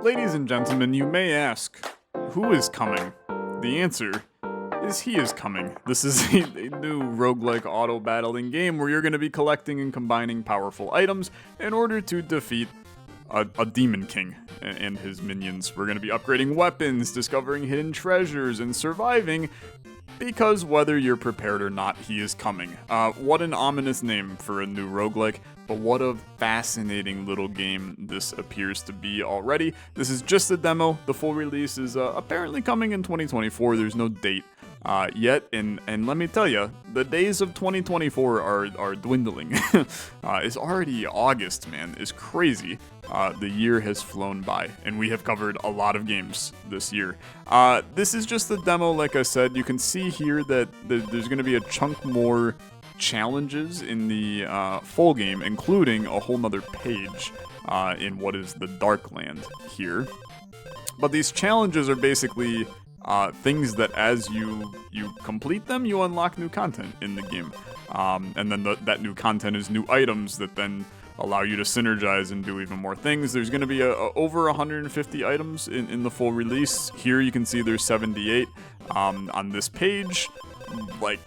Ladies and gentlemen, you may ask, who is coming? The answer is he is coming. This is a new roguelike auto battling game where you're going to be collecting and combining powerful items in order to defeat a demon king and his minions. We're going to be upgrading weapons, discovering hidden treasures, and surviving because whether you're prepared or not, he is coming. What an ominous name for a new roguelike, but what a fascinating little game this appears to be already. This is just a demo. The full release is apparently coming in 2024. There's no date yet, and let me tell you, the days of 2024 are dwindling. It's already August, man. It's crazy. The year has flown by, and we have covered a lot of games this year. This is just a demo, like I said. You can see here that there's going to be a chunk more challenges in the full game, including a whole nother page in what is the Darkland here. But these challenges are basically things that as you complete them, you unlock new content in the game. And then that new content is new items that then allow you to synergize and do even more things. There's going to be over 150 items in the full release. Here you can see there's 78 on this page. Like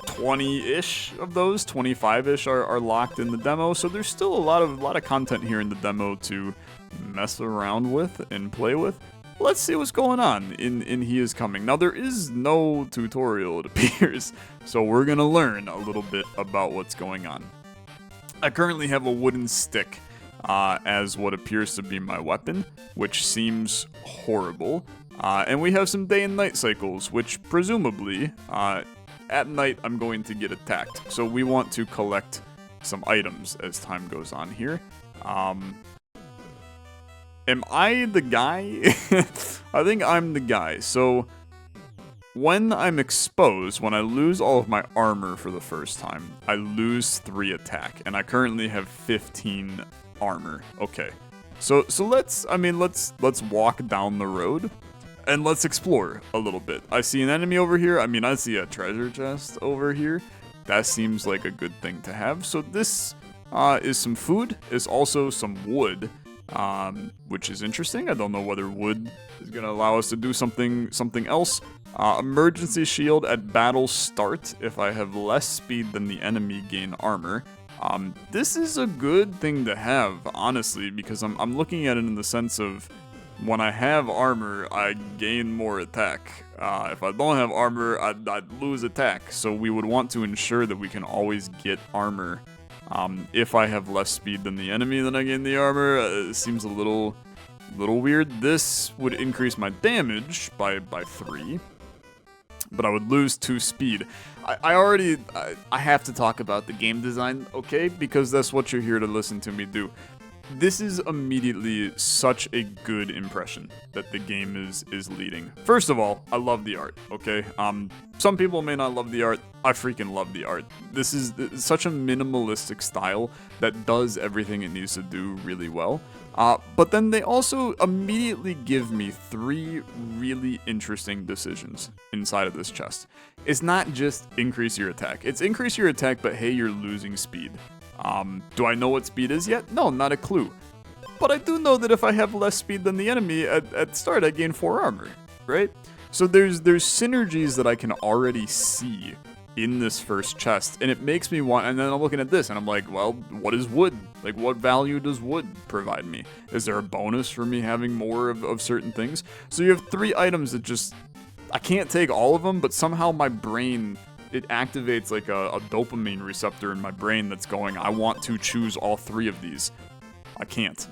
20-ish of those, 25-ish are locked in the demo. So there's still a lot of content here in the demo to mess around with and play with. Let's see what's going on in He Is Coming. Now, there is no tutorial, it appears, so we're going to learn a little bit about what's going on. I currently have a wooden stick as what appears to be my weapon, which seems horrible. And we have some day and night cycles, which presumably, at night, I'm going to get attacked. So we want to collect some items as time goes on here. Am I the guy? I think I'm the guy. So when I'm exposed, when I lose all of my armor for the first time, I lose 3 attack, and I currently have 15 armor. Okay. So let's walk down the road and let's explore a little bit. I see an enemy over here. I see a treasure chest over here. That seems like a good thing to have. So this is some food. It's also some wood. Which is interesting. I don't know whether wood is going to allow us to do something else. Emergency shield at battle start. If I have less speed than the enemy, gain armor. This is a good thing to have, honestly, because I'm looking at it in the sense of when I have armor, I gain more attack. If I don't have armor, I'd lose attack. So we would want to ensure that we can always get armor. If I have less speed than the enemy, then I gain the armor. It seems a little weird. This would increase my damage by 3, but I would lose 2 speed. I have to talk about the game design, okay? Because that's what you're here to listen to me do. This is immediately such a good impression that the game is leading. First of all, I love the art, okay? Some people may not love the art. I freaking love the art. This is such a minimalistic style that does everything it needs to do really well. But then they also immediately give me 3 really interesting decisions inside of this chest. It's not just increase your attack. It's increase your attack, but hey, you're losing speed. Do I know what speed is yet? No, not a clue. But I do know that if I have less speed than the enemy at start, I gain 4 armor, right? So there's synergies that I can already see in this first chest, and it makes me want, and then I'm looking at this, and I'm like, well, what is wood? Like, what value does wood provide me? Is there a bonus for me having more of certain things? So you have 3 items that just, I can't take all of them, but somehow my brain, it activates like a dopamine receptor in my brain that's going, I want to choose all 3 of these. I can't.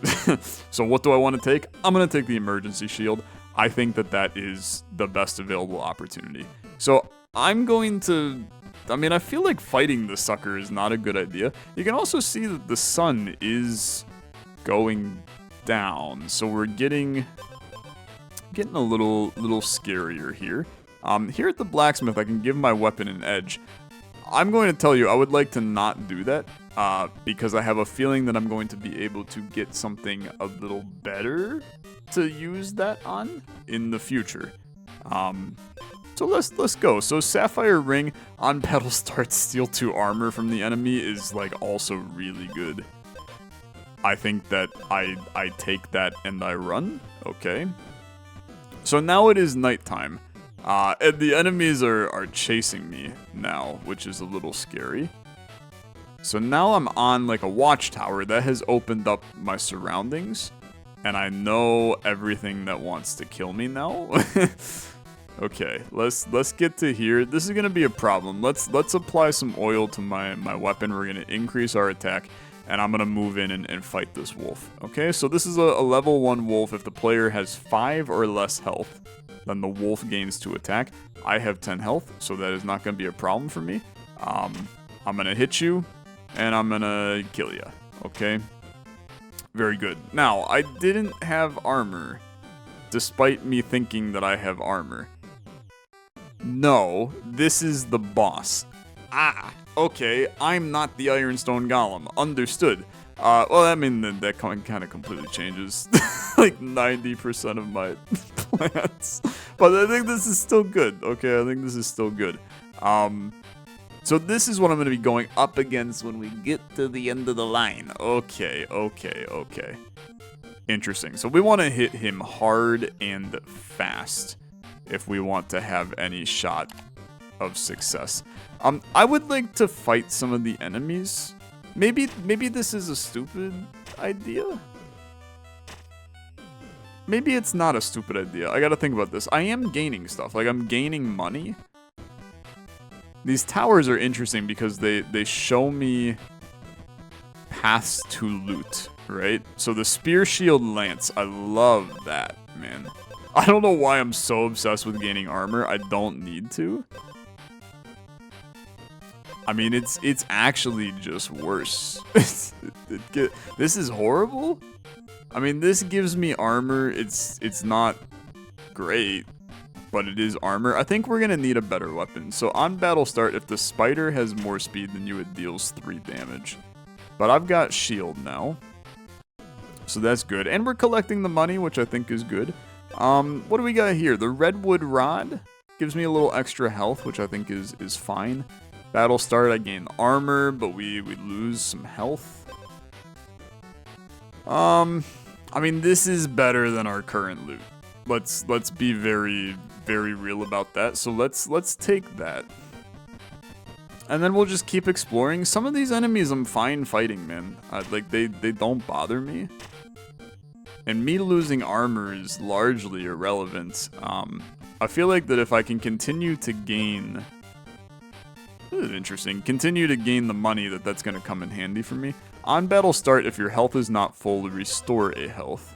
So what do I want to take? I'm going to take the emergency shield. I think that is the best available opportunity. So I'm going to, I feel like fighting the sucker is not a good idea. You can also see that the sun is going down. So we're getting a little scarier here. Here at the blacksmith, I can give my weapon an edge. I'm going to tell you, I would like to not do that, because I have a feeling that I'm going to be able to get something a little better to use that on in the future. So let's go. So Sapphire Ring on battle start, steal 2 armor from the enemy is like also really good. I think that I take that and I run. Okay. So now it is nighttime. And the enemies are chasing me now, which is a little scary. So now I'm on like a watchtower that has opened up my surroundings. And I know everything that wants to kill me now. Okay, let's get to here. This is gonna be a problem. Let's apply some oil to my weapon. We're gonna increase our attack, and I'm gonna move in and fight this wolf. Okay, so this is a level 1 wolf. If the player has 5 or less health, then the wolf gains 2 attack. I have 10 health, so that is not gonna be a problem for me. I'm gonna hit you, and I'm gonna kill you. Okay. Very good. Now, I didn't have armor, despite me thinking that I have armor. No, this is the boss. Ah, okay, I'm not the Ironstone Golem. Understood. Well, I mean, that kind of completely changes like 90% of my plans. But I think this is still good. Okay, I think this is still good. So this is what I'm going to be going up against when we get to the end of the line. Okay. Interesting. So we want to hit him hard and fast if we want to have any shot of success. I would like to fight some of the enemies. Maybe this is a stupid idea. Maybe it's not a stupid idea. I got to think about this. I am gaining stuff. Like, I'm gaining money. These towers are interesting because they show me paths to loot, right? So the spear, shield, lance, I love that, man. I don't know why I'm so obsessed with gaining armor. I don't need to. I mean, it's actually just worse. This is horrible. I mean, this gives me armor. It's not great, but it is armor. I think we're gonna need a better weapon. So on battle start, if the spider has more speed than you, it deals 3 damage. But I've got shield now, so that's good. And we're collecting the money, which I think is good. What do we got here? The redwood rod gives me a little extra health, which I think is fine. Battle start, I gain armor, but we lose some health. I mean, this is better than our current loot. Let's be very, very real about that. So let's take that. And then we'll just keep exploring. Some of these enemies I'm fine fighting, man. Like, they don't bother me. And me losing armor is largely irrelevant. I feel like that if I can continue to gain... This is interesting. Continue to gain the money, that's going to come in handy for me. On battle start, if your health is not full, restore a health.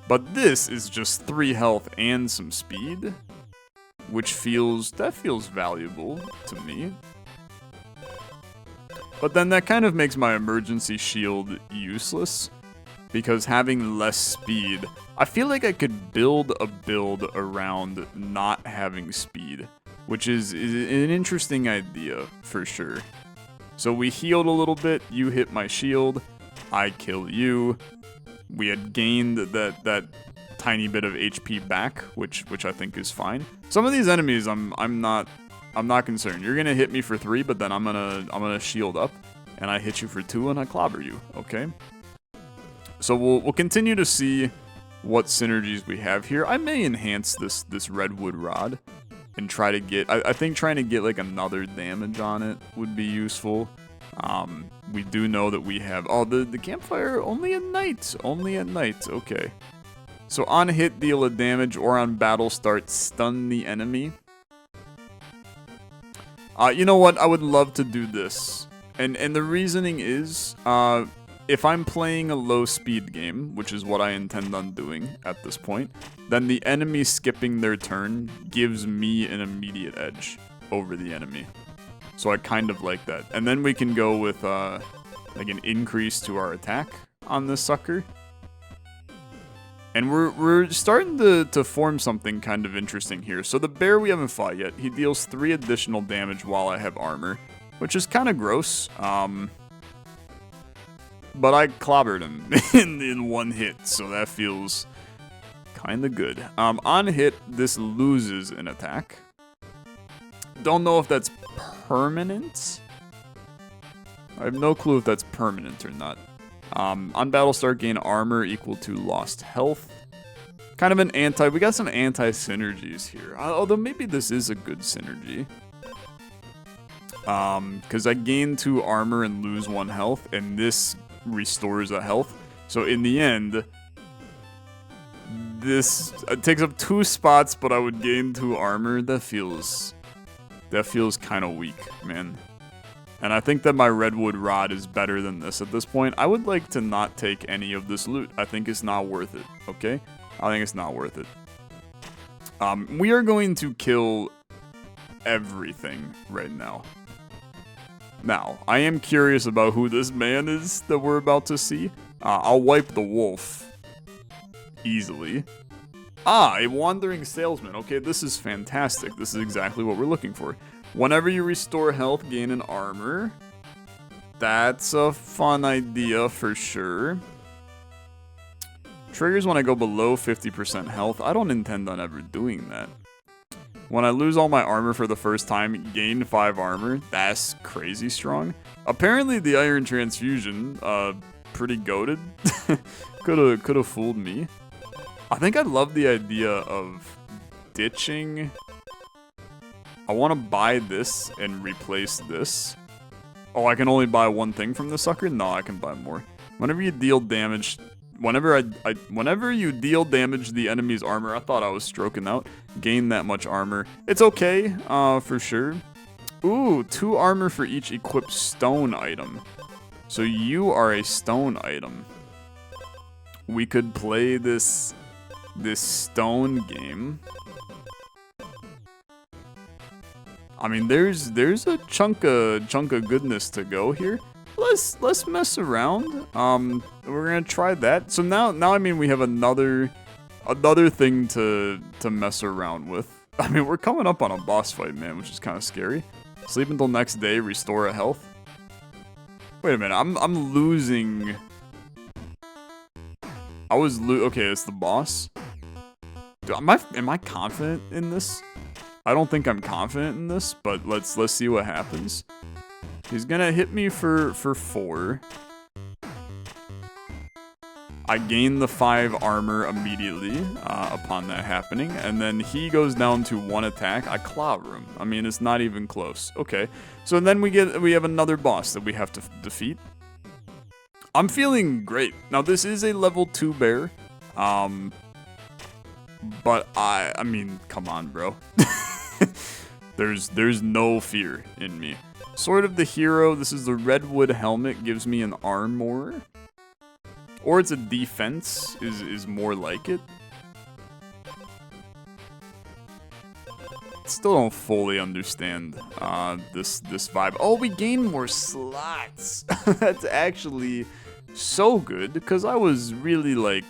But this is just 3 health and some speed, which feels valuable to me. But then that kind of makes my emergency shield useless, because having less speed, I feel like I could build a build around not having speed, which is an interesting idea for sure. So we healed a little bit, you hit my shield, I kill you. We had gained that tiny bit of HP back, which I think is fine. Some of these enemies I'm not concerned. You're gonna hit me for 3, but then I'm gonna shield up, and I hit you for 2 and I clobber you, okay? So we'll continue to see what synergies we have here. I may enhance this redwood rod and try to get, I think trying to get like another damage on it would be useful. We do know that we have, the campfire only at night, okay. So on hit, deal a damage, or on battle start, stun the enemy. You know what, I would love to do this. And the reasoning is, if I'm playing a low speed game, which is what I intend on doing at this point, then the enemy skipping their turn gives me an immediate edge over the enemy. So I kind of like that. And then we can go with like an increase to our attack on this sucker. And we're starting to form something kind of interesting here. So the bear we haven't fought yet, he deals 3 additional damage while I have armor, which is kind of gross. But I clobbered him in 1 hit, so that feels kind of good. On hit, this loses an attack. Don't know if that's permanent. I have no clue if that's permanent or not. On battle start, gain armor equal to lost health. Kind of an anti, we got some anti-synergies here. Although maybe this is a good synergy. Because I gain 2 armor and lose 1 health, and this restores a health. So in the end, this takes up 2 spots, but I would gain 2 armor. That feels kind of weak, man. And I think that my redwood rod is better than this at this point. I would like to not take any of this loot. I think it's not worth it, okay? I think it's not worth it. We are going to kill everything right now. Now, I am curious about who this man is that we're about to see. I'll wipe the wolf easily. A wandering salesman. Okay, this is fantastic. This is exactly what we're looking for. Whenever you restore health, gain an armor. That's a fun idea for sure. Triggers when I go below 50% health. I don't intend on ever doing that. When I lose all my armor for the first time, gain 5 armor. That's crazy strong. Apparently the iron transfusion, pretty goated. Could've fooled me. I think I love the idea of ditching. I want to buy this and replace this. Oh, I can only buy 1 thing from the sucker? No, I can buy more. Whenever you deal damage... Whenever you deal damage to the enemy's armor, I thought I was stroking out. Gain that much armor. It's okay, for sure. Ooh, 2 armor for each equipped stone item. So you are a stone item. We could play this stone game. I mean, there's a chunk of goodness to go here. Let's mess around. We're gonna try that. So now I mean we have another thing to mess around with. I mean, we're coming up on a boss fight, man, which is kind of scary. Sleep until next day, restore a health. Wait a minute, I'm losing. Okay, it's the boss. Dude, am I confident in this? I don't think I'm confident in this, but let's see what happens. He's gonna hit me for 4. I gain the 5 armor immediately upon that happening, and then he goes down to 1 attack. I clobber him. I mean, it's not even close. Okay, so then we have another boss that we have to defeat. I'm feeling great. Now this is a level 2 bear, but I mean, come on, bro. There's no fear in me. Sword of the Hero, this is the redwood helmet, gives me an armor. Or it's a defense, is more like it. Still don't fully understand this vibe. Oh, we gain more slots. That's actually so good, because I was really like,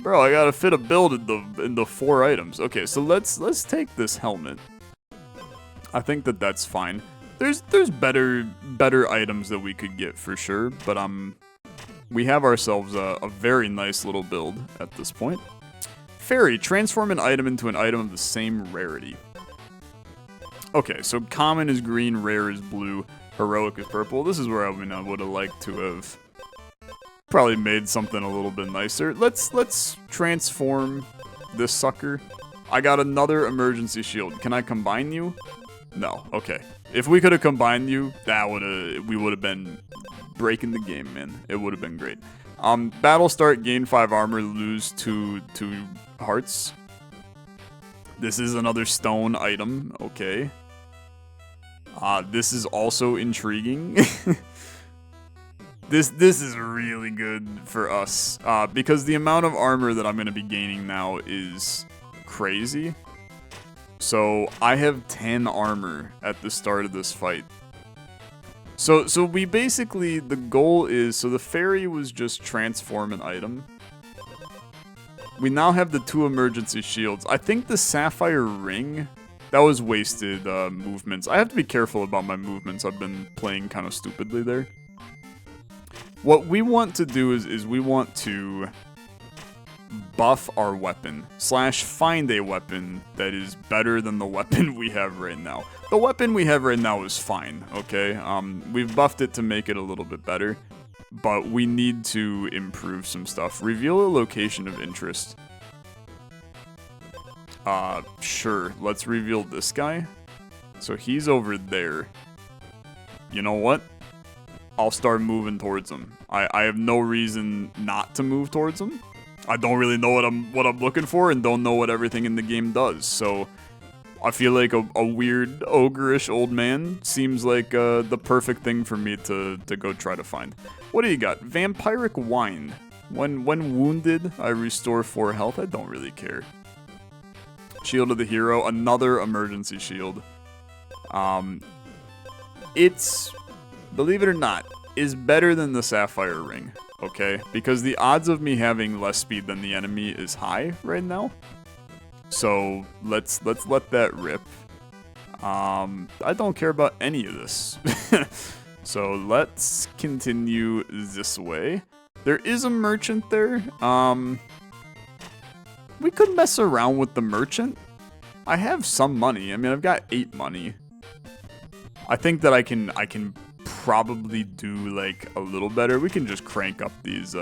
bro, I gotta fit a build in the 4 items. Okay, so let's take this helmet. I think that's fine. There's better items that we could get for sure, but we have ourselves a very nice little build at this point. Fairy, transform an item into an item of the same rarity. Okay, so common is green, rare is blue, heroic is purple. This is where I would have liked to have probably made something a little bit nicer. Let's transform this sucker. I got another emergency shield. Can I combine you? No. Okay. If we could have combined you, we would have been breaking the game, man. It would have been great. Battle start, gain 5 armor, lose 2 hearts. This is another stone item. Okay. This is also intriguing. This is really good for us because the amount of armor that I'm going to be gaining now is crazy. So I have 10 armor at the start of this fight. So we basically, the goal is, so the fairy was just transform an item. We now have the 2 emergency shields. I think the sapphire ring, that was wasted movements. I have to be careful about my movements. I've been playing kind of stupidly there. What we want to do is we want to buff our weapon / find a weapon that is better than the weapon we have right now. The weapon we have right now is fine, okay? We've buffed it to make it a little bit better. but we need to improve some stuff. Reveal a location of interest. Sure, let's reveal this guy. So he's over there. You know what? I'll start moving towards him. I have no reason not to move towards him. I don't really know what I'm looking for and don't know what everything in the game does. So I feel like a weird ogreish old man seems like the perfect thing for me to go try to find. What do you got? Vampiric wine. When wounded, I restore 4 health. I don't really care. Shield of the hero, another emergency shield. It's, believe it or not, is better than the sapphire ring, okay? Because the odds of me having less speed than the enemy is high right now. So let's let that rip. I don't care about any of this. So let's continue this way. There is a merchant there. We could mess around with the merchant. I have some money. I mean, I've got 8 money. I think that I can probably do like a little better. We can just crank up these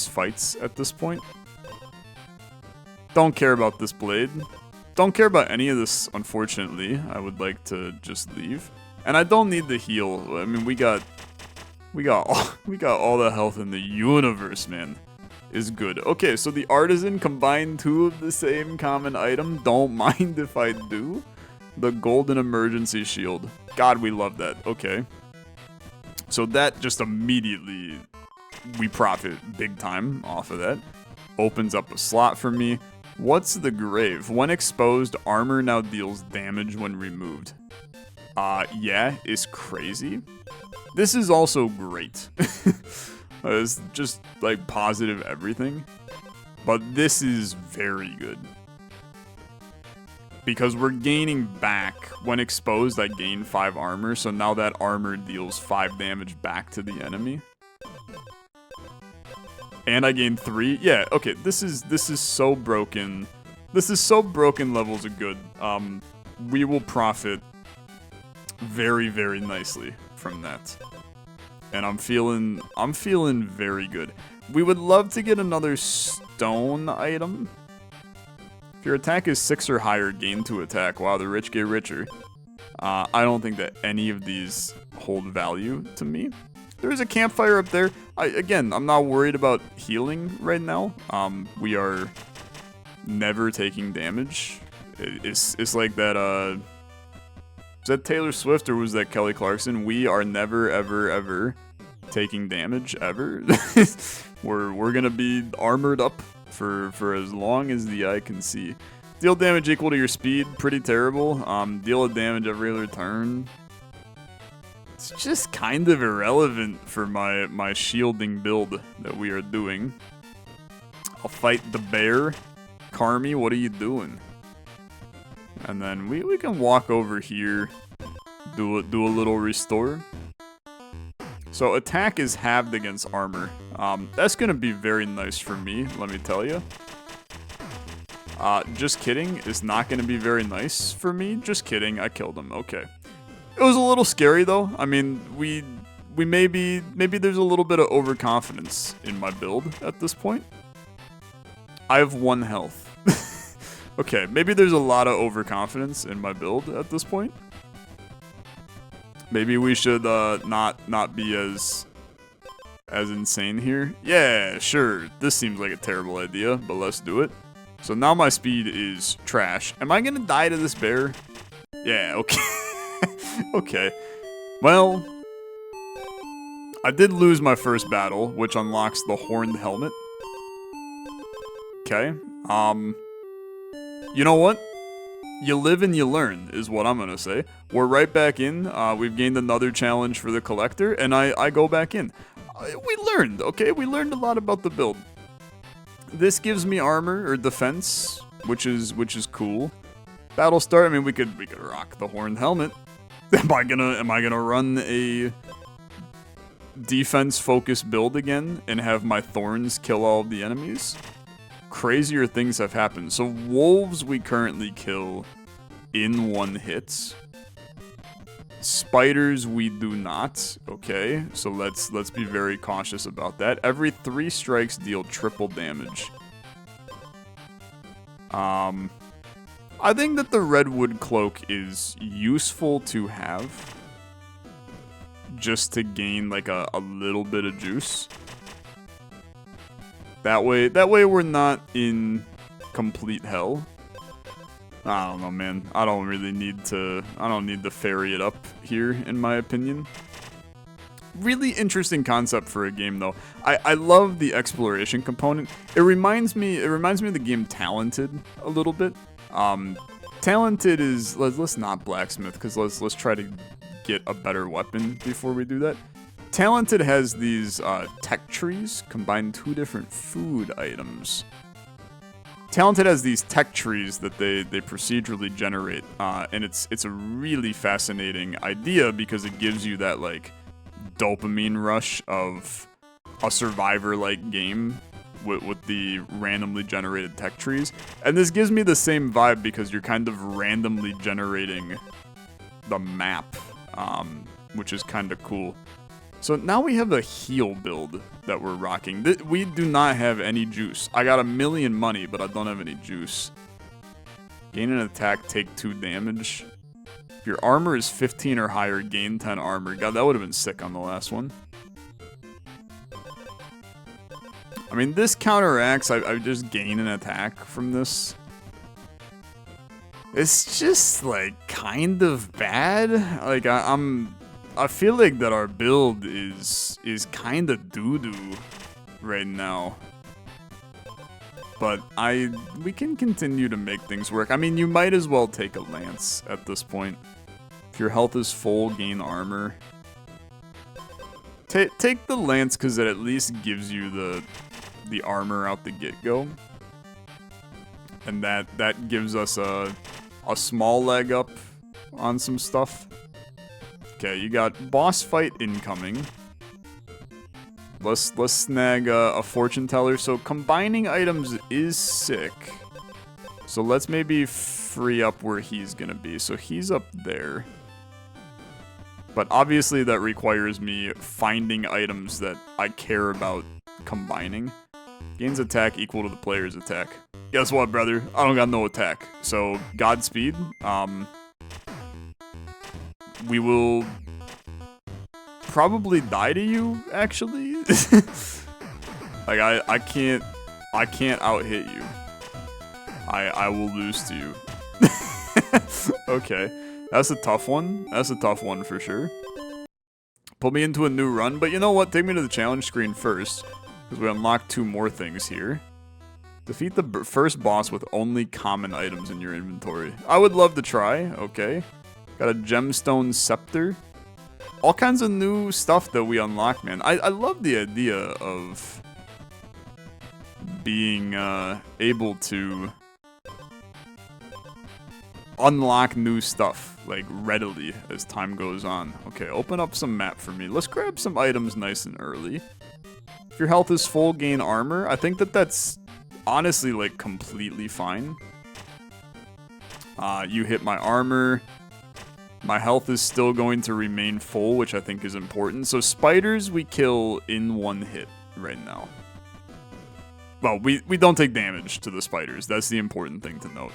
fights at this point. Don't care about this blade. Don't care about any of this, unfortunately. I would like to just leave. And I don't need the heal. I mean, we got all the health in the universe, man. Is good. Okay, so the artisan combined 2 of the same common item. Don't mind if I do. The golden emergency shield. God, we love that. Okay. So that just immediately, we profit big time off of that. Opens up a slot for me. What's the grave? When exposed, armor now deals damage when removed. Yeah, it's crazy. This is also great. It's just like positive everything. But this is very good. Because we're gaining back. When exposed, I gain 5 armor. So now that armor deals 5 damage back to the enemy. And I gain 3. Yeah, okay. This is so broken. This is so broken levels of good. We will profit very, very nicely from that. And I'm feeling very good. We would love to get another stone item. If your attack is 6 or higher, gain 2 attack. Wow, the rich get richer. I don't think that any of these hold value to me. There's a campfire up there. Again, I'm not worried about healing right now. We are never taking damage. It's like that, is that Taylor Swift or was that Kelly Clarkson? We are never, ever, ever taking damage, ever. We're gonna be armored up for as long as the eye can see. Deal damage equal to your speed, pretty terrible. Deal a damage every other turn. It's just kind of irrelevant for my shielding build that we are doing. I'll fight the bear. Carmi, what are you doing? And then we can walk over here, do a little restore. So attack is halved against armor. That's gonna be very nice for me, let me tell you. Just kidding, is not gonna be very nice for me. Just kidding, I killed him. Okay. It was a little scary though. I mean, we maybe there's a little bit of overconfidence in my build at this point. I have 1 health. Okay, maybe there's a lot of overconfidence in my build at this point. Maybe we should not be as insane here. Yeah, sure. This seems like a terrible idea, but let's do it. So now my speed is trash. Am I gonna die to this bear? Yeah, okay. Okay. Well, I did lose my first battle, which unlocks the horned helmet. Okay. You know what? You live and you learn, is what I'm gonna say. We're right back in. We've gained another challenge for the collector, and I go back in. We learned, okay? We learned a lot about the build. This gives me armor or defense, which is cool. Battle start. I mean, we could rock the horned helmet. Am I gonna run a defense focused build again and have my thorns kill all of the enemies? Crazier things have happened. So wolves we currently kill in 1 hit. Spiders we do not. Okay, so let's be very cautious about that. Every 3 strikes deal triple damage. I think that the redwood cloak is useful to have, just to gain like a little bit of juice. That way we're not in complete hell. I don't know, man. I don't need to ferry it up here, in my opinion. Really interesting concept for a game, though. I love the exploration component. It reminds me of the game Talented a little bit. Talented is let's not blacksmith, because let's try to get a better weapon before we do that. Talented has these tech trees combine 2 different food items. Talented has these tech trees that they procedurally generate, and it's a really fascinating idea because it gives you that like dopamine rush of a survivor-like game with the randomly generated tech trees. And this gives me the same vibe because you're kind of randomly generating the map, which is kind of cool. So now we have a heal build that we're rocking. We do not have any juice. I got 1,000,000 money, but I don't have any juice. Gain an attack, take 2 damage. If your armor is 15 or higher, gain 10 armor. God, that would have been sick on the last one. I mean, this counteracts. I just gain an attack from this. It's just, like, kind of bad. Like, I feel like that our build is kind of doo-doo right now. But we can continue to make things work. I mean, you might as well take a lance at this point. If your health is full, gain armor. Take the lance because it at least gives you the armor out the get-go. And that gives us a small leg up on some stuff. Okay, you got boss fight incoming. Let's snag a fortune teller. So combining items is sick. So let's maybe free up where he's gonna be. So he's up there. But obviously that requires me finding items that I care about combining. Gains attack equal to the player's attack. Guess what, brother? I don't got no attack. So Godspeed. We will probably die to you, actually. Like I can't out hit you. I will lose to you. Okay. That's a tough one. That's a tough one for sure. Put me into a new run, but you know what? Take me to the challenge screen first, because we unlock 2 more things here. Defeat the first boss with only common items in your inventory. I would love to try. Okay. Got a gemstone scepter. All kinds of new stuff that we unlock, man. I love the idea of being able to unlock new stuff, like, readily as time goes on. Okay, open up some map for me. Let's grab some items nice and early. If your health is full, gain armor. I think that's honestly, like, completely fine. You hit my armor. My health is still going to remain full, which I think is important. So spiders we kill in 1 hit right now. Well, we don't take damage to the spiders. That's the important thing to note.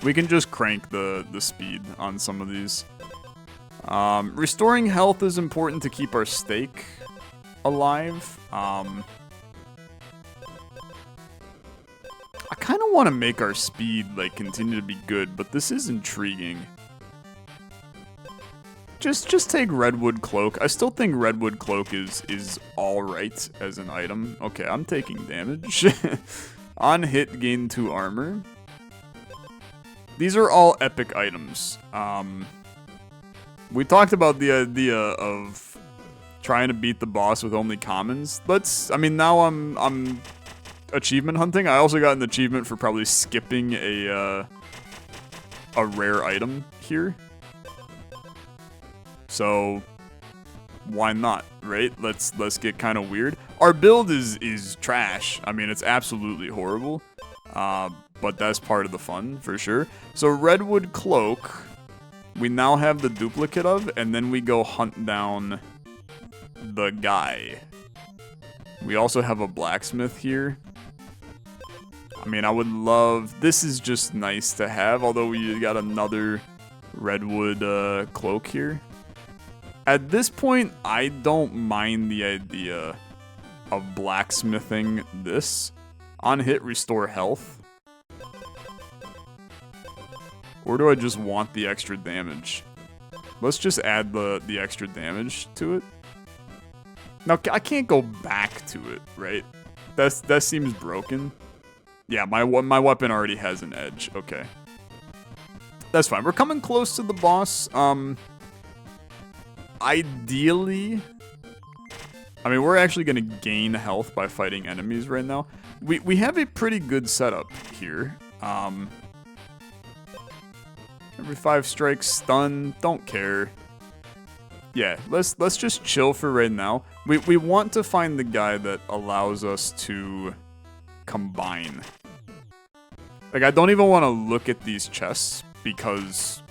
We can just crank the speed on some of these. Restoring health is important to keep our stake alive. I kind of want to make our speed, like, continue to be good, but this is intriguing. Just take Redwood Cloak. I still think Redwood Cloak is alright as an item. Okay, I'm taking damage. On hit, gain 2 armor. These are all epic items. We talked about the idea of trying to beat the boss with only commons. I mean, now I'm achievement hunting. I also got an achievement for probably skipping a rare item here. So why not, right? Let's get kind of weird. Our build is trash. I mean, it's absolutely horrible. But that's part of the fun, for sure. So Redwood Cloak we now have the duplicate of, and then we go hunt down the guy. We also have a blacksmith here. I mean, I would love... This is just nice to have, although we got another redwood cloak here. At this point, I don't mind the idea of blacksmithing this. On hit, restore health. Or do I just want the extra damage? Let's just add the extra damage to it. Now, I can't go back to it, right? That seems broken. Yeah, my weapon already has an edge. Okay. That's fine. We're coming close to the boss. Ideally... I mean, we're actually going to gain health by fighting enemies right now. We have a pretty good setup here. Every 5 strikes, stun, don't care. Yeah, let's just chill for right now. We want to find the guy that allows us to combine. Like, I don't even want to look at these chests because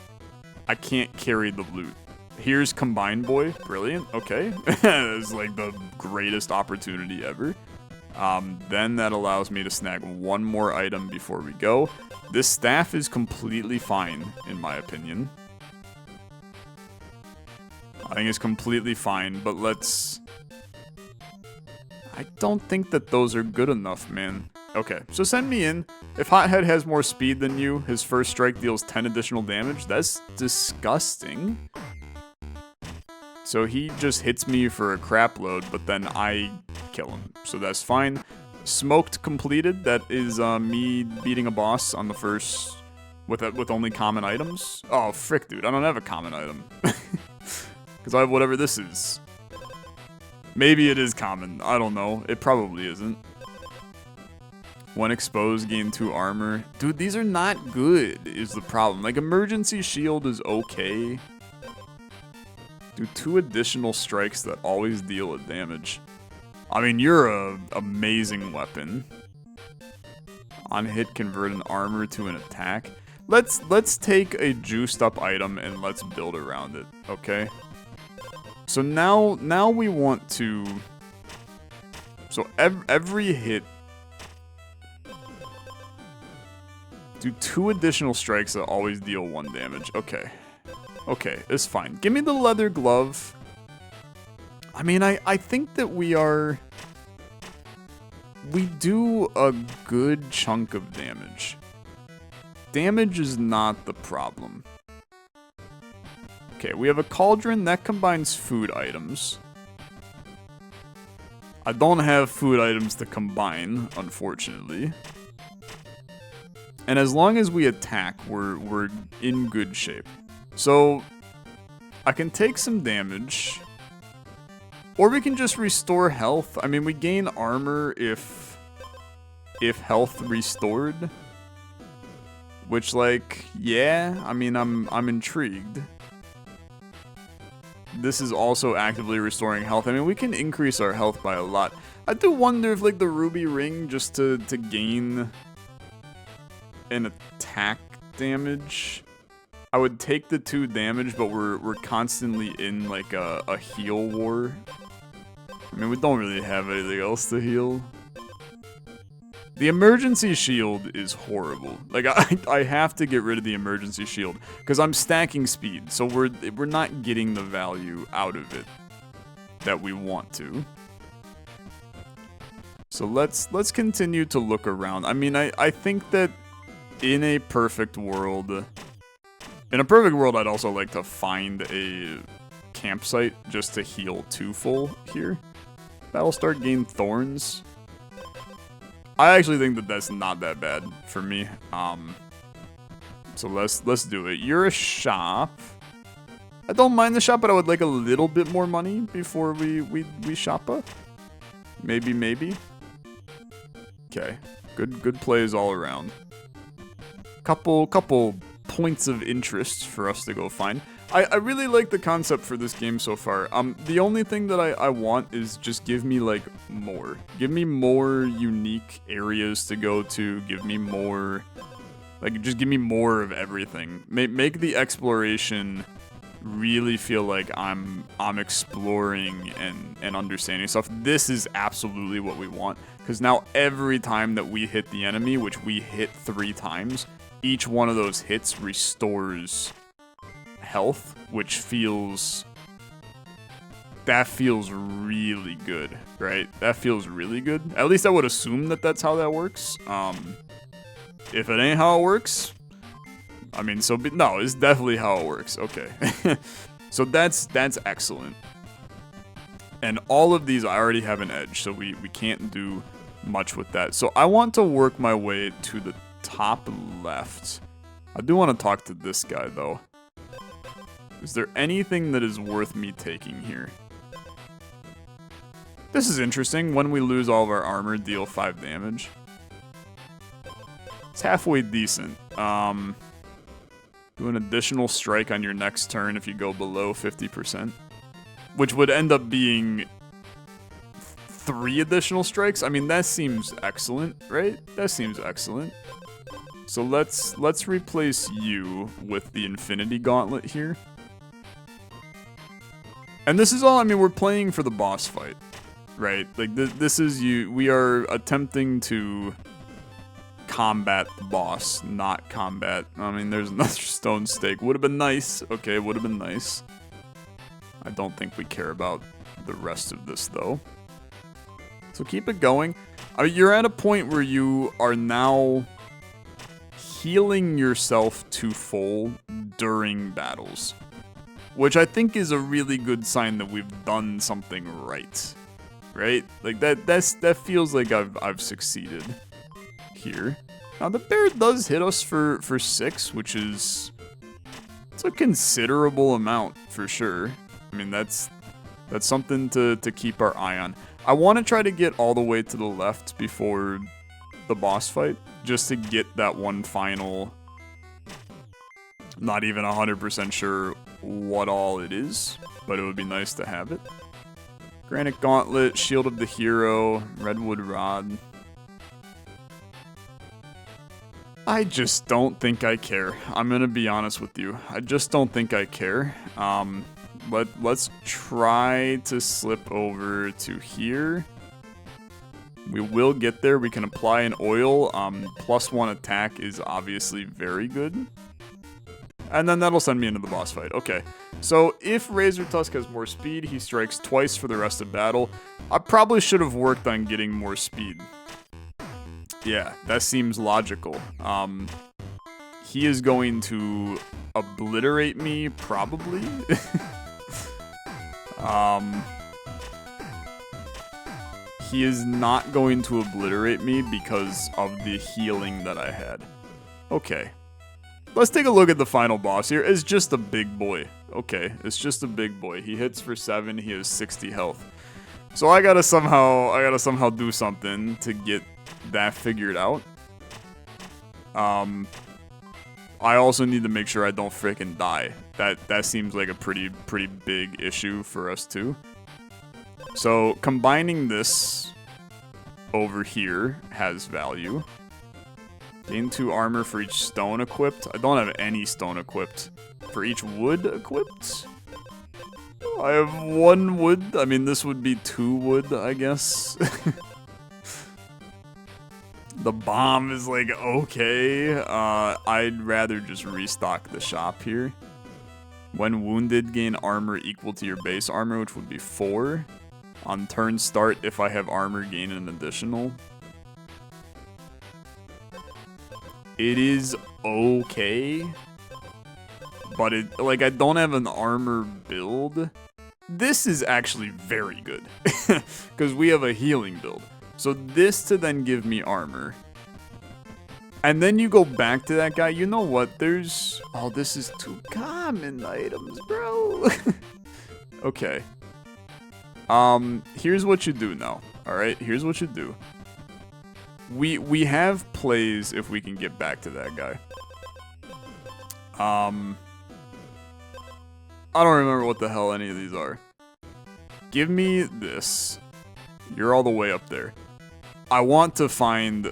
I can't carry the loot. Here's Combine Boy. Brilliant. Okay. It's like the greatest opportunity ever. Then that allows me to snag one more item before we go. This staff is completely fine, in my opinion. I think it's completely fine, but let's... I don't think that those are good enough, man. Okay, so send me in. If Hothead has more speed than you, his first strike deals 10 additional damage. That's disgusting. So he just hits me for a crap load, but then I kill him. So that's fine. Smoked completed. That is me beating a boss on the first with only common items. Oh, frick, dude. I don't have a common item. Because I have whatever this is. Maybe it is common. I don't know. It probably isn't. When exposed, gain 2 armor. Dude, these are not good, is the problem. Like, emergency shield is okay. Do 2 additional strikes that always deal a damage. I mean, you're a amazing weapon. On hit, convert an armor to an attack. Let's take a juiced up item and let's build around it, okay? So now we want to... So every hit... Do 2 additional strikes that always deal 1 damage. Okay. Okay, it's fine. Give me the leather glove. I mean, I think that we do a good chunk of damage. Damage is not the problem. Okay, we have a cauldron that combines food items. I don't have food items to combine, unfortunately. And as long as we attack, we're in good shape. So, I can take some damage. Or we can just restore health. I mean, we gain armor if health restored. Which, like, yeah, I mean, I'm intrigued. This is also actively restoring health. I mean, we can increase our health by a lot. I do wonder if, like, the ruby ring just to gain an attack damage. I would take the 2 damage, but we're constantly in, like, a heal war. I mean, we don't really have anything else to heal. The emergency shield is horrible. Like, I have to get rid of the emergency shield, because I'm stacking speed, so we're not getting the value out of it that we want to. So let's continue to look around. I mean, I think that in a perfect world... In a perfect world, I'd also like to find a campsite just to heal 2 full here. Battlestar gain thorns. I actually think that that's not that bad for me. So let's do it. You're a shop. I don't mind the shop, but I would like a little bit more money before we shop up. Maybe. Okay. Good plays all around. Couple points of interest for us to go find. I really like the concept for this game so far. The only thing that I want is just give me, like, more. Give me more unique areas to go to. Give me more Like, just give me more of everything. Make the exploration really feel like I'm exploring and understanding stuff. This is absolutely what we want. Because now every time that we hit the enemy, which we hit 3 times, each one of those hits restores health, which feels... That feels really good, right? That feels really good. At least I would assume that that's how that works. If it ain't how it works, I mean, no, it's definitely how it works. Okay. So that's excellent. And all of these, I already have an edge, so we can't do much with that. So I want to work my way to the top left. I do want to talk to this guy, though. Is there anything that is worth me taking here? This is interesting. When we lose all of our armor, deal 5 damage. It's halfway decent. Do an additional strike on your next turn if you go below 50%. Which would end up being 3 additional strikes. I mean, that seems excellent, right? That seems excellent. So let's replace you with the Infinity Gauntlet here. And this is all, I mean, we're playing for the boss fight. Right, like this is we are attempting to combat the boss, not combat. I mean, there's another stone stake. Would have been nice. Okay, would have been nice. I don't think we care about the rest of this though. So keep it going. I mean, you're at a point where you are now healing yourself to full during battles, which I think is a really good sign that we've done something right. Right? Like that feels like I've succeeded here. Now the bear does hit us for 6, which is it's a considerable amount for sure. I mean that's something to keep our eye on. I want to try to get all the way to the left before the boss fight, just to get that one final. Not even 100% sure what all it is, but it would be nice to have it. Granite Gauntlet, Shield of the Hero, Redwood Rod. I just don't think I care. I'm gonna be honest with you. I just don't think I care. Let's try to slip over to here. We will get there. We can apply an oil. +1 attack is obviously very good. And then that'll send me into the boss fight. Okay, so if Razor Tusk has more speed, he strikes twice for the rest of battle. I probably should have worked on getting more speed. Yeah, that seems logical. He is going to obliterate me, probably. He is not going to obliterate me because of the healing that I had. Okay. Let's take a look at the final boss here. It's just a big boy. Okay, it's just a big boy. He hits for 7, he has 60 health. So I gotta somehow do something to get that figured out. I also need to make sure I don't freaking die. That seems like a pretty big issue for us too. So combining this over here has value. Gain 2 armor for each stone equipped. I don't have any stone equipped. For each wood equipped? I have 1 wood. I mean, this would be 2 wood, I guess. The bomb is like, okay. I'd rather just restock the shop here. When wounded, gain armor equal to your base armor, which would be 4. On turn start, if I have armor, gain an additional. It is okay, but like I don't have an armor build. This is actually very good because we have a healing build. So this to then give me armor. And then you go back to that guy. You know what? Oh, this is 2 common items, bro. Okay. Here's what you do now. All right, here's what you do. We have plays if we can get back to that guy. I don't remember what the hell any of these are. Give me this. You're all the way up there. I want to find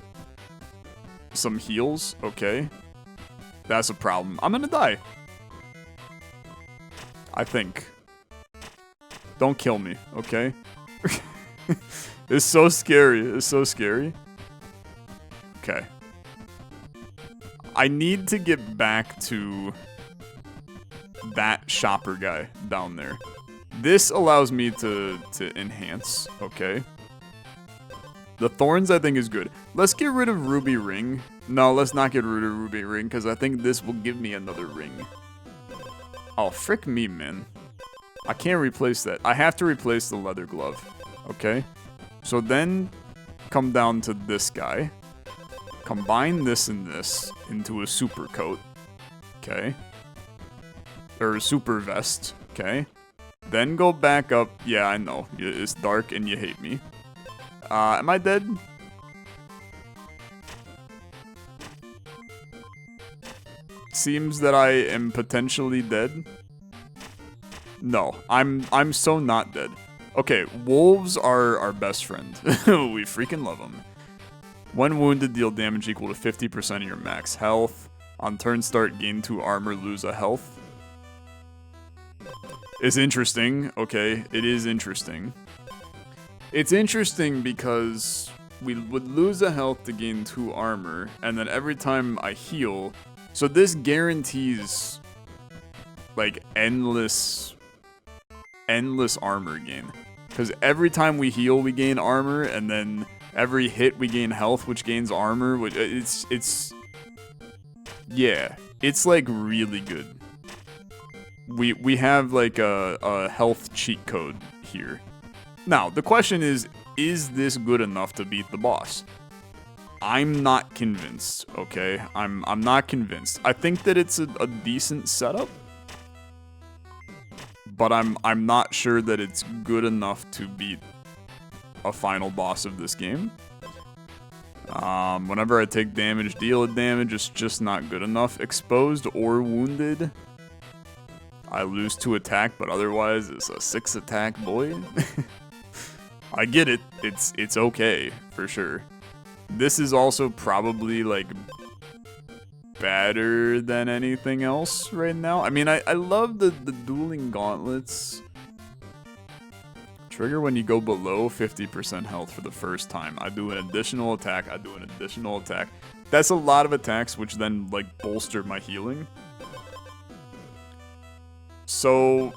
some heals, okay? That's a problem. I'm gonna die. I think. Don't kill me, okay? It's so scary. It's so scary. Okay. I need to get back to that shopper guy down there. This allows me to enhance, okay? The thorns I think is good. Let's get rid of Ruby Ring. No, let's not get rid of Ruby Ring, because I think this will give me another ring. Oh, frick me, man. I can't replace that. I have to replace the leather glove, okay? So then, come down to this guy. Combine this and this into a super coat, okay? Or a super vest, okay? Then go back up. Yeah, I know. It's dark and you hate me. Am I dead? Seems that I am potentially dead. No, I'm so not dead. Okay, wolves are our best friend. We freaking love them. When wounded, deal damage equal to 50% of your max health. On turn start, gain 2 armor, lose a health. It's interesting. Okay, it is interesting. It's interesting because we would lose a health to gain 2 armor, and then every time I heal, so this guarantees like endless armor gain. Because every time we heal, we gain armor, and then every hit we gain health, which gains armor. Which yeah, it's like really good. We have like a health cheat code here. Now, the question is this good enough to beat the boss? I'm not convinced, okay? I'm not convinced. I think that it's a decent setup, but I'm not sure that it's good enough to beat a final boss of this game. Whenever I take damage, deal a damage, it's just not good enough. Exposed or wounded, I lose 2 attack, but otherwise it's a 6 attack, boy. I get it. It's okay, for sure. This is also probably, like, better than anything else right now. I mean, I love the dueling gauntlets. Trigger when you go below 50% health for the first time. I do an additional attack. I do an additional attack. That's a lot of attacks, which then, like, bolster my healing. So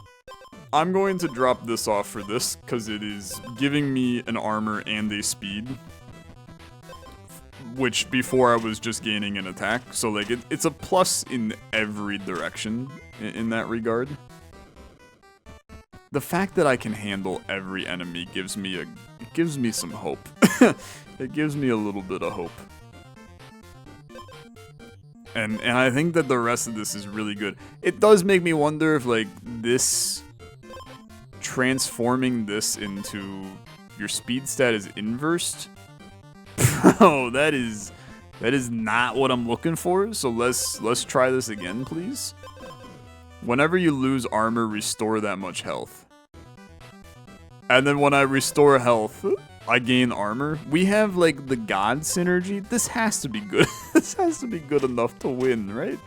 I'm going to drop this off for this, because it is giving me an armor and a speed. Which before I was just gaining an attack. So like it's a plus in every direction in that regard. The fact that I can handle every enemy gives me some hope. It gives me a little bit of hope. And I think that the rest of this is really good. It does make me wonder if like this transforming this into your speed stat is inversed. Bro, that is not what I'm looking for. So let's try this again, please. Whenever you lose armor, restore that much health. And then when I restore health, I gain armor. We have like the god synergy. This has to be good. This has to be good enough to win, right?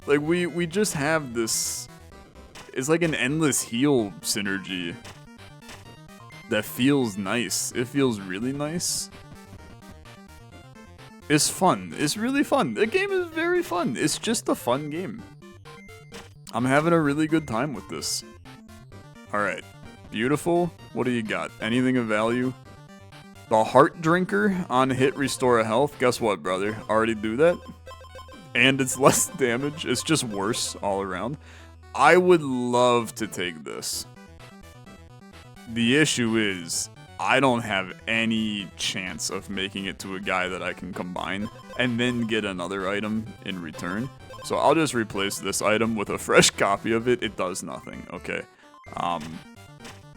Like we just have this. It's like an endless heal synergy. That feels nice. It feels really nice. It's fun. It's really fun. The game is very fun. It's just a fun game. I'm having a really good time with this. Alright. Beautiful. What do you got? Anything of value? The Heart Drinker on hit restore a health. Guess what, brother? Already do that. And it's less damage. It's just worse all around. I would love to take this. The issue is, I don't have any chance of making it to a guy that I can combine and then get another item in return. So I'll just replace this item with a fresh copy of it. It does nothing. Okay.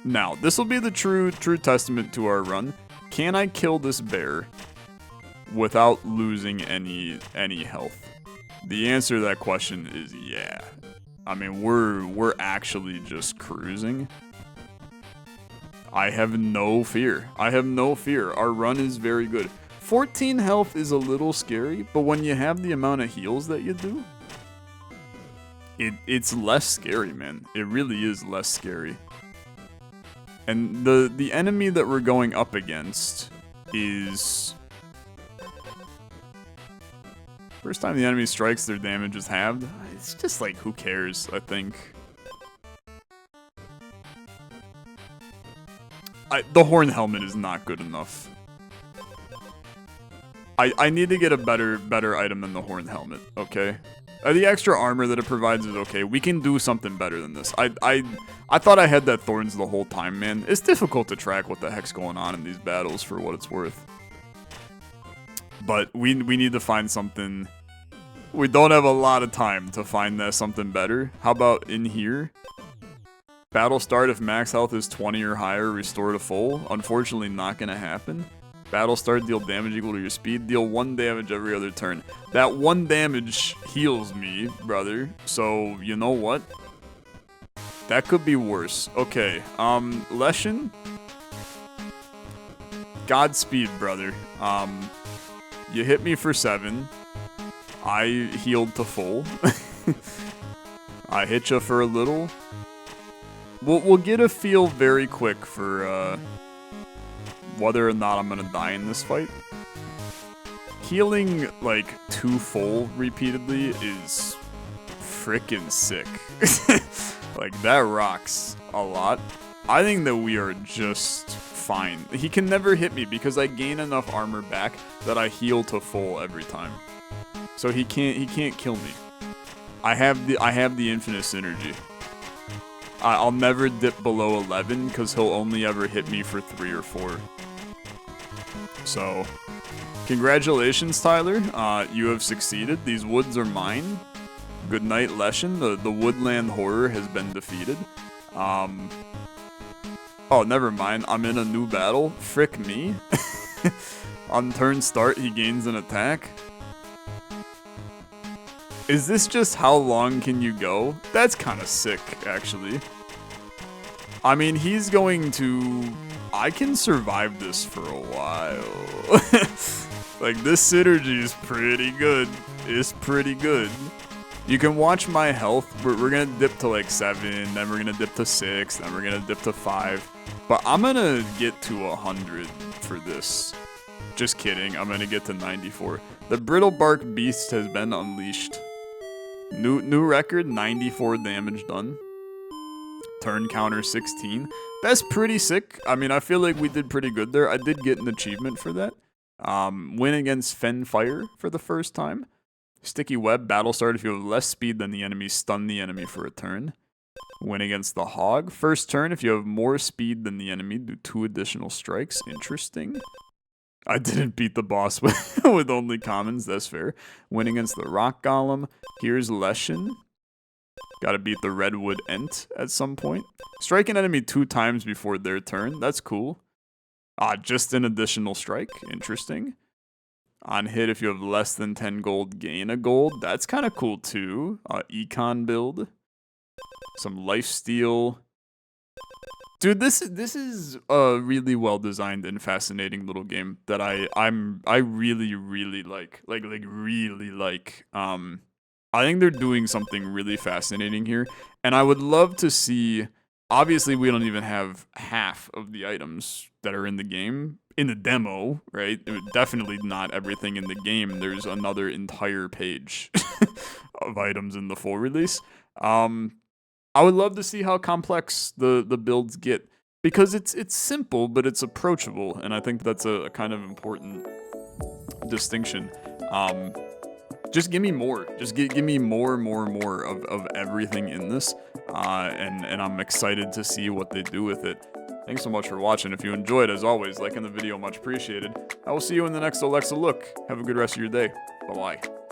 Now, this will be the true testament to our run. Can I kill this bear without losing any health? The answer to that question is yeah. I mean, we're actually just cruising. I have no fear. I have no fear. Our run is very good. 14 health is a little scary, but when you have the amount of heals that you do, it's less scary, man. It really is less scary. And the enemy that we're going up against is... First time the enemy strikes, their damage is halved. It's just like, who cares, I think. The horn helmet is not good enough. I need to get a better item than the horn helmet, okay? The extra armor that it provides is okay. We can do something better than this. I thought I had that thorns the whole time, man. It's difficult to track what the heck's going on in these battles for what it's worth. But we need to find something. We don't have a lot of time to find that something better. How about in here? Battle start if max health is 20 or higher, restore to full. Unfortunately, not gonna happen. Battle start, deal damage equal to your speed. Deal 1 damage every other turn. That 1 damage heals me, brother. So, you know what? That could be worse. Okay, Leshen. Godspeed, brother. You hit me for 7. I healed to full. I hit you for a little. We'll get a feel very quick for, whether or not I'm gonna die in this fight. Healing, like, 2 full repeatedly is frickin' sick. Like, that rocks a lot. I think that we are just fine. He can never hit me because I gain enough armor back that I heal to full every time. So he can't kill me. I have the infinite synergy. I'll never dip below 11 because he'll only ever hit me for 3 or 4. So, congratulations, Tyler. You have succeeded. These woods are mine. Good night, Leshen. The woodland horror has been defeated. Oh, never mind. I'm in a new battle. Frick me. On turn start, he gains an attack. Is this just how long can you go? That's kind of sick, actually. I mean, he's going to... I can survive this for a while. Like, this synergy is pretty good. It's pretty good. You can watch my health. We're gonna dip to like 7, then we're gonna dip to 6, then we're gonna dip to 5. But I'm gonna get to 100 for this. Just kidding, I'm gonna get to 94. The Brittle Bark Beast has been unleashed. New record, 94 damage done. Turn counter 16. That's pretty sick. I mean, I feel like we did pretty good there. I did get an achievement for that. Win against Fen Fire for the first time. Sticky Web, battle start if you have less speed than the enemy, stun the enemy for a turn. Win against the Hog. First turn if you have more speed than the enemy, do 2 additional strikes. Interesting. I didn't beat the boss with only commons, that's fair. Win against the Rock Golem. Here's Leshen. Gotta beat the Redwood Ent at some point. Strike an enemy 2 times before their turn. That's cool. Just an additional strike. Interesting. On hit, if you have less than 10 gold, gain a gold. That's kind of cool too. Econ build. Some lifesteal. Dude, this is a really well designed and fascinating little game that I really like. Really like. I think they're doing something really fascinating here, and I would love to see. Obviously, we don't even have half of the items that are in the game in the demo, right? Definitely not everything in the game. There's another entire page of items in the full release. I would love to see how complex the builds get, because it's simple, but it's approachable, and I think that's a kind of important distinction. Just give me more. Just give me more of everything in this, and I'm excited to see what they do with it. Thanks so much for watching. If you enjoyed, as always, liking the video, much appreciated. I will see you in the next Olexa look. Have a good rest of your day. Bye-bye.